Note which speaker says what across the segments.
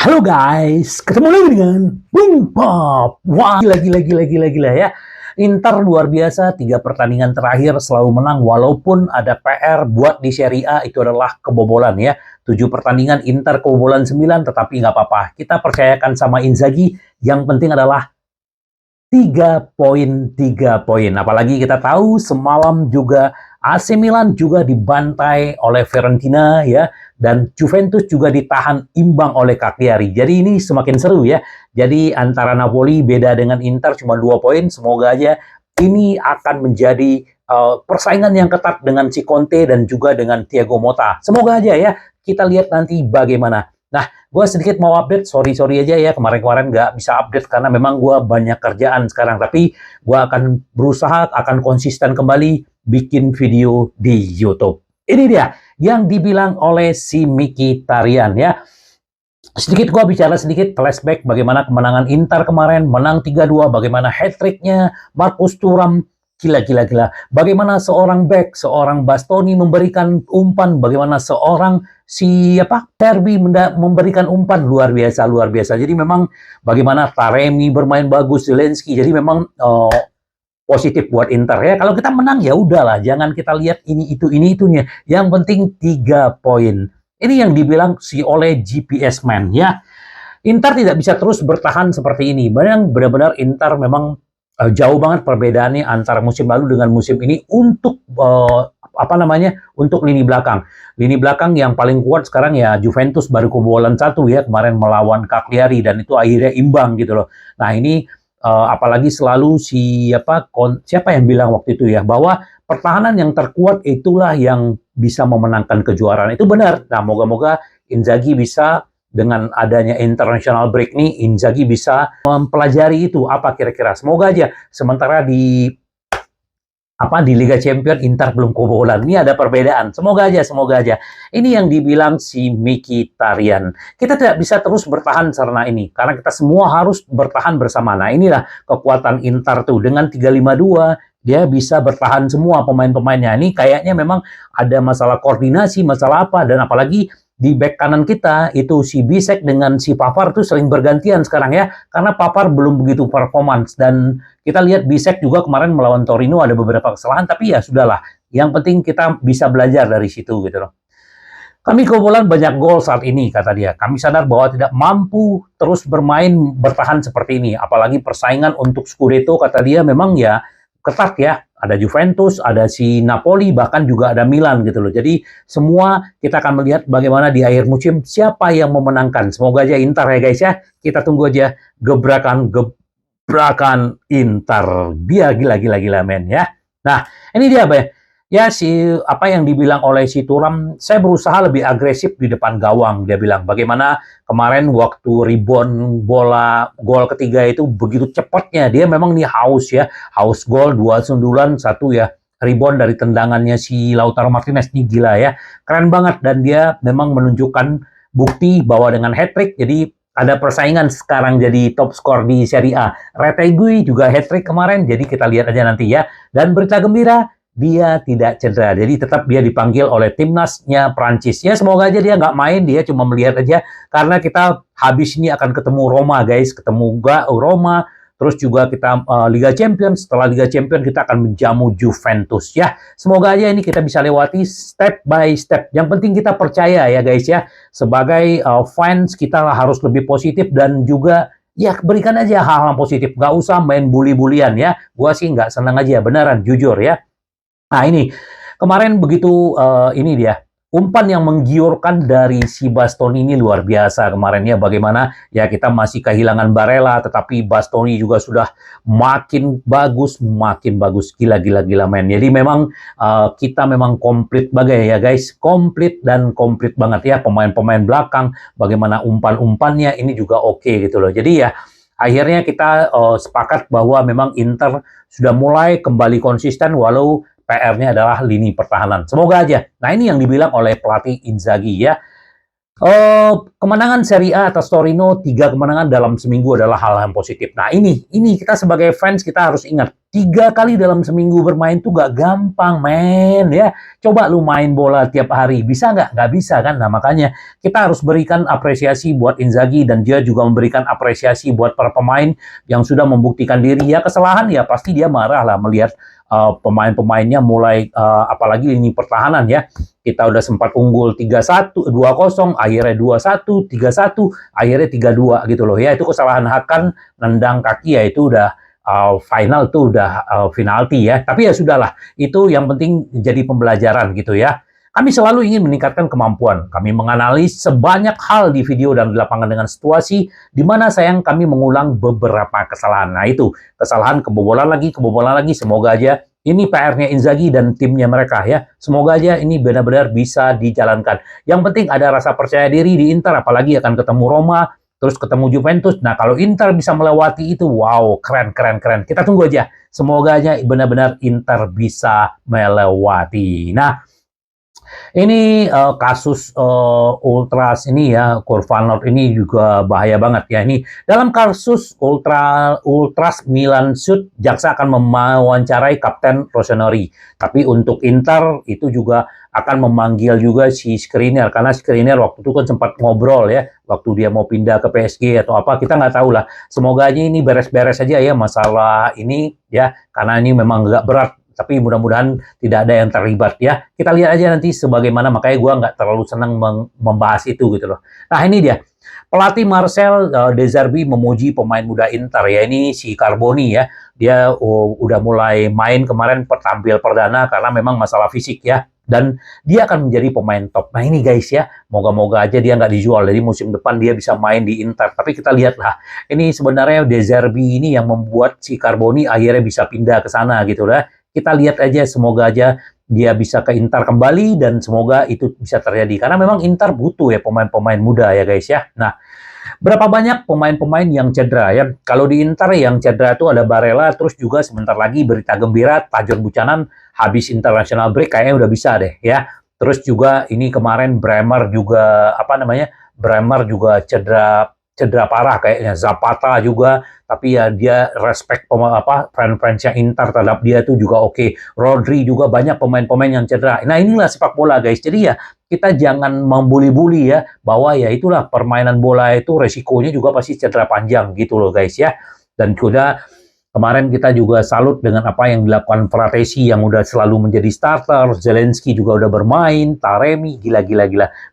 Speaker 1: Halo guys, ketemu lagi dengan Bung Pop. Wah, gila ya. Inter luar biasa, 3 pertandingan terakhir selalu menang walaupun ada PR buat di Serie A itu adalah kebobolan ya. 7 pertandingan Inter kebobolan 9, tetapi nggak apa-apa. Kita percayakan sama Inzaghi, yang penting adalah 3 poin. Apalagi kita tahu semalam juga AC Milan juga dibantai oleh Fiorentina ya, dan Juventus juga ditahan imbang oleh Cagliari. Jadi ini semakin seru ya. Jadi antara Napoli beda dengan Inter cuma 2 poin. Semoga aja ini akan menjadi persaingan yang ketat dengan si Conte dan juga dengan Thiago Motta. Semoga aja ya. Kita lihat nanti bagaimana. Nah, gue sedikit mau update, sorry aja ya, kemarin-kemarin nggak bisa update karena memang gue banyak kerjaan sekarang. Tapi gue akan berusaha, akan konsisten kembali bikin video di YouTube. Ini dia yang dibilang oleh si Mkhitaryan ya. Sedikit gue bicara sedikit flashback bagaimana kemenangan Inter kemarin, menang 3-2, bagaimana hat-tricknya Marcus Thuram, gila. Bagaimana seorang back, seorang Bastoni memberikan umpan, bagaimana seorang Terbi memberikan umpan, luar biasa. Jadi memang bagaimana Taremi bermain bagus, Zelensky, jadi memang positif buat Inter ya. Kalau kita menang ya udahlah, jangan kita lihat ini itunya. Yang penting 3 poin. Ini yang dibilang oleh GPS Man ya. Inter tidak bisa terus bertahan seperti ini. Benar-benar Inter memang jauh banget perbedaannya antara musim lalu dengan musim ini untuk untuk lini belakang. Lini belakang yang paling kuat sekarang ya Juventus baru kebobolan 1 ya kemarin melawan Cagliari dan itu akhirnya imbang gitu loh. Nah, ini apalagi selalu siapa yang bilang waktu itu ya bahwa pertahanan yang terkuat itulah yang bisa memenangkan kejuaraan. Itu benar. Nah, moga-moga Inzaghi bisa, dengan adanya international break nih, Inzaghi bisa mempelajari itu apa kira-kira. Semoga aja. Sementara di Liga Champions Inter belum kebobolan. Ini ada perbedaan. Semoga aja. Ini yang dibilang si Mkhitaryan. Kita tidak bisa terus bertahan karena ini. Karena kita semua harus bertahan bersama. Nah, inilah kekuatan Inter tuh. Dengan 3-5-2, dia bisa bertahan semua pemain-pemainnya. Ini kayaknya memang ada masalah koordinasi, masalah apa. Dan apalagi di back kanan kita itu si Bisek dengan si Pavard tuh sering bergantian sekarang ya, karena Pavard belum begitu performance. Dan kita lihat Bisek juga kemarin melawan Torino ada beberapa kesalahan, tapi ya sudahlah, yang penting kita bisa belajar dari situ gitu loh. Kami kebobolan banyak gol saat ini, kata dia. Kami sadar bahwa tidak mampu terus bertahan seperti ini, apalagi persaingan untuk Scudetto, kata dia, memang ya ketat ya. Ada Juventus, ada si Napoli, bahkan juga ada Milan gitu loh. Jadi semua kita akan melihat bagaimana di akhir musim siapa yang memenangkan. Semoga aja Inter ya guys ya. Kita tunggu aja gebrakan Inter. Dia gila men ya. Nah, ini dia ya apa yang dibilang oleh si Thuram, saya berusaha lebih agresif di depan gawang. Dia bilang bagaimana kemarin waktu rebound bola gol ketiga itu begitu cepatnya, dia memang nih haus gol, 2 sundulan, 1 ya rebound dari tendangannya si Lautaro Martinez. Ini gila ya, keren banget. Dan dia memang menunjukkan bukti bahwa dengan hat-trick jadi ada persaingan sekarang jadi top skor di Serie A. Retegui juga hat-trick kemarin, jadi kita lihat aja nanti ya. Dan berita gembira, dia tidak cedera. Jadi tetap dia dipanggil oleh timnasnya Prancis. Ya semoga aja dia nggak main, dia cuma melihat aja. Karena kita habis ini akan ketemu Roma guys. Ketemu Roma. Terus juga kita Liga Champions. Setelah Liga Champions kita akan menjamu Juventus ya. Semoga aja ini kita bisa lewati step by step. Yang penting kita percaya ya guys ya. Sebagai fans kita harus lebih positif dan juga ya berikan aja hal-hal positif. Nggak usah main bully-bulian ya. Gua sih nggak senang aja, beneran, jujur ya. Nah, ini kemarin begitu ini dia umpan yang menggiurkan dari si Bastoni, ini luar biasa kemarin ya. Bagaimana ya kita masih kehilangan Barella, tetapi Bastoni juga sudah makin bagus gila men. Jadi memang kita memang komplit ya guys, komplit banget ya. Pemain-pemain belakang bagaimana umpan-umpannya ini juga oke gitu loh. Jadi ya akhirnya kita sepakat bahwa memang Inter sudah mulai kembali konsisten walau PR-nya adalah lini pertahanan. Semoga aja. Nah, ini yang dibilang oleh pelatih Inzaghi ya. Kemenangan Serie A atas Torino, 3 kemenangan dalam seminggu adalah hal yang positif. Nah, ini kita sebagai fans kita harus ingat 3 kali dalam seminggu bermain tuh gak gampang, men, ya. Coba lu main bola tiap hari, bisa nggak? Nggak bisa kan? Nah, makanya kita harus berikan apresiasi buat Inzaghi dan dia juga memberikan apresiasi buat para pemain yang sudah membuktikan diri. Ya, kesalahan ya pasti dia marah lah melihat pemain-pemainnya mulai apalagi lini pertahanan ya. Kita udah sempat unggul 3-1, 2-0, akhirnya 2-1, 3-1, akhirnya 3-2 gitu loh. Ya, itu kesalahan Hakan nendang kaki ya itu udah final tuh udah penalti ya. Tapi ya sudahlah, itu yang penting jadi pembelajaran gitu ya. Kami selalu ingin meningkatkan kemampuan. Kami menganalisis sebanyak hal di video dan di lapangan dengan situasi di mana sayang kami mengulang beberapa kesalahan. Nah itu, kesalahan kebobolan lagi. Semoga aja ini PR-nya Inzaghi dan timnya mereka ya. Semoga aja ini benar-benar bisa dijalankan. Yang penting ada rasa percaya diri di Inter, apalagi akan ketemu Roma, terus ketemu Juventus. Nah, kalau Inter bisa melewati itu, wow, keren. Kita tunggu aja. Semoga aja benar-benar Inter bisa melewati. Nah, ini kasus Ultras ini ya, Kurvanov ini juga bahaya banget ya. Ini dalam kasus Ultras Milan Sud, jaksa akan mewawancarai Kapten Rossoneri. Tapi untuk Inter itu juga akan memanggil juga si Skriniar, karena Skriniar waktu itu kan sempat ngobrol ya, waktu dia mau pindah ke PSG atau apa, kita nggak tahu lah. Semoga aja ini beres-beres aja ya masalah ini ya, karena ini memang nggak berat. Tapi mudah-mudahan tidak ada yang terlibat ya. Kita lihat aja nanti sebagaimana, makanya gue nggak terlalu senang membahas itu gitu loh. Nah ini dia, pelatih Marcel De Zerbi memuji pemain muda Inter ya, ini si Carboni ya. Dia udah mulai main kemarin tampil perdana karena memang masalah fisik ya. Dan dia akan menjadi pemain top. Nah ini guys ya, moga-moga aja dia nggak dijual. Jadi musim depan dia bisa main di Inter. Tapi kita lihatlah, ini sebenarnya De Zerbi ini yang membuat si Carboni akhirnya bisa pindah ke sana gitu lah. Kita lihat aja, semoga aja dia bisa ke Inter kembali dan semoga itu bisa terjadi. Karena memang Inter butuh ya pemain-pemain muda ya guys ya. Nah, berapa banyak pemain-pemain yang cedera ya? Kalau di Inter yang cedera itu ada Barella, terus juga sebentar lagi berita gembira, Tajur Buchanan habis international break kayaknya udah bisa deh ya. Terus juga ini kemarin Bremer juga Bremer juga cedera parah kayaknya. Zapata juga, tapi ya dia respect fans-fansnya Inter terhadap dia tuh juga oke. Rodri juga, banyak pemain-pemain yang cedera. Nah inilah sepak bola guys. Jadi ya kita jangan membuli-buli ya, bahwa ya itulah permainan bola itu resikonya juga pasti cedera panjang gitu loh guys ya. Dan sudah kemarin kita juga salut dengan apa yang dilakukan Fratesi yang udah selalu menjadi starter, Zelensky juga udah bermain, Taremi, gila.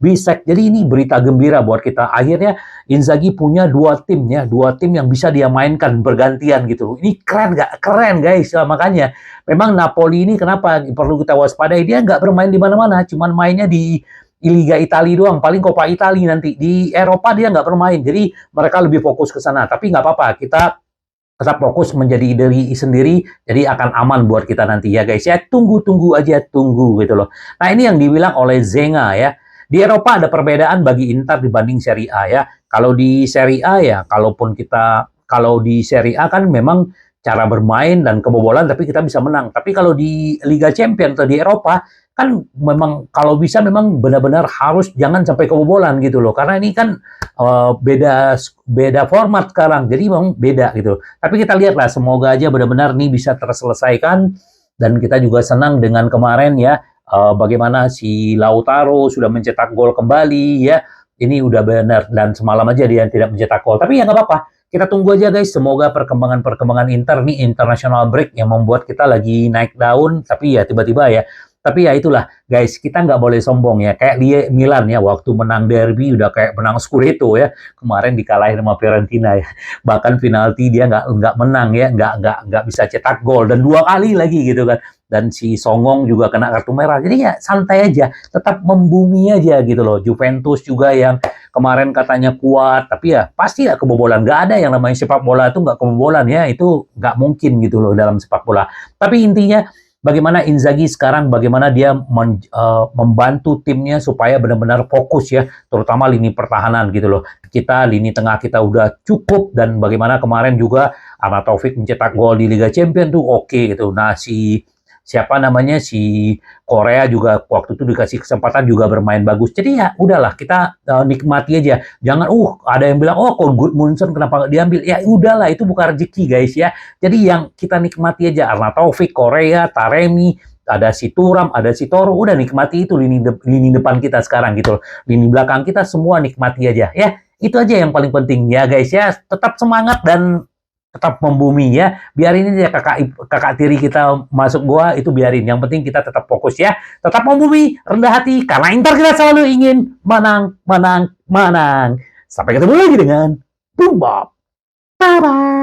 Speaker 1: Bisek, jadi ini berita gembira buat kita. Akhirnya Inzaghi punya dua tim yang bisa dia mainkan bergantian gitu. Ini keren nggak? Keren guys, makanya memang Napoli ini kenapa perlu kita waspadai, dia nggak bermain di mana-mana, cuman mainnya di Liga Italia doang, paling Coppa Italia nanti. Di Eropa dia nggak bermain, jadi mereka lebih fokus ke sana. Tapi nggak apa-apa, kita tetap fokus menjadi diri sendiri, jadi akan aman buat kita nanti ya guys ya. Tunggu gitu loh. Nah ini yang dibilang oleh Zenga ya. Di Eropa ada perbedaan bagi Inter dibanding Serie A ya. Kalau di Serie A ya, kalau di Serie A kan memang cara bermain dan kebobolan, tapi kita bisa menang. Tapi kalau di Liga Champions atau di Eropa, kan memang kalau bisa memang benar-benar harus jangan sampai kebobolan gitu loh. Karena ini kan beda format sekarang, jadi memang beda gitu. Tapi kita lihatlah, semoga aja benar-benar nih bisa terselesaikan. Dan kita juga senang dengan kemarin ya, bagaimana si Lautaro sudah mencetak gol kembali ya. Ini udah benar, dan semalam aja dia tidak mencetak gol. Tapi ya nggak apa-apa, kita tunggu aja guys. Semoga perkembangan Inter nih, international break yang membuat kita lagi naik daun. Tapi ya tiba-tiba ya. Tapi ya itulah guys, kita nggak boleh sombong ya. Kayak dia Milan ya, waktu menang derby udah kayak menang Scudetto ya. Kemarin dikalahin sama Fiorentina ya. Bahkan penalti dia nggak menang ya, nggak bisa cetak gol, dan 2 kali lagi gitu kan. Dan si Songong juga kena kartu merah. Jadi ya santai aja, tetap membumi aja gitu loh. Juventus juga yang kemarin katanya kuat, tapi ya pasti ya kebobolan. Nggak ada yang namanya sepak bola itu nggak kebobolan ya, itu nggak mungkin gitu loh dalam sepak bola. Tapi intinya bagaimana Inzaghi sekarang, bagaimana dia membantu timnya supaya benar-benar fokus ya, terutama lini pertahanan gitu loh. Lini tengah kita udah cukup, dan bagaimana kemarin juga Ahmad Taufik mencetak gol di Liga Champions tuh oke gitu. Nah siapa namanya si Korea juga waktu itu dikasih kesempatan juga bermain bagus. Jadi ya udahlah kita nikmati aja. Jangan ada yang bilang kok Gudmundsson kenapa nggak diambil? Ya udahlah itu bukan rezeki guys ya. Jadi yang kita nikmati aja Arna Taufik, Korea, Taremi, ada si Turam, ada si Toro, udah nikmati itu lini depan kita sekarang gitu loh. Lini belakang kita semua nikmati aja ya. Itu aja yang paling penting ya guys ya. Tetap semangat dan tetap membumi ya. Biarin aja kakak tiri kita masuk gua itu biarin. Yang penting kita tetap fokus ya. Tetap membumi, rendah hati karena Inter kita selalu ingin menang, menang, menang. Sampai ketemu lagi dengan Boom Bop. Bye bye.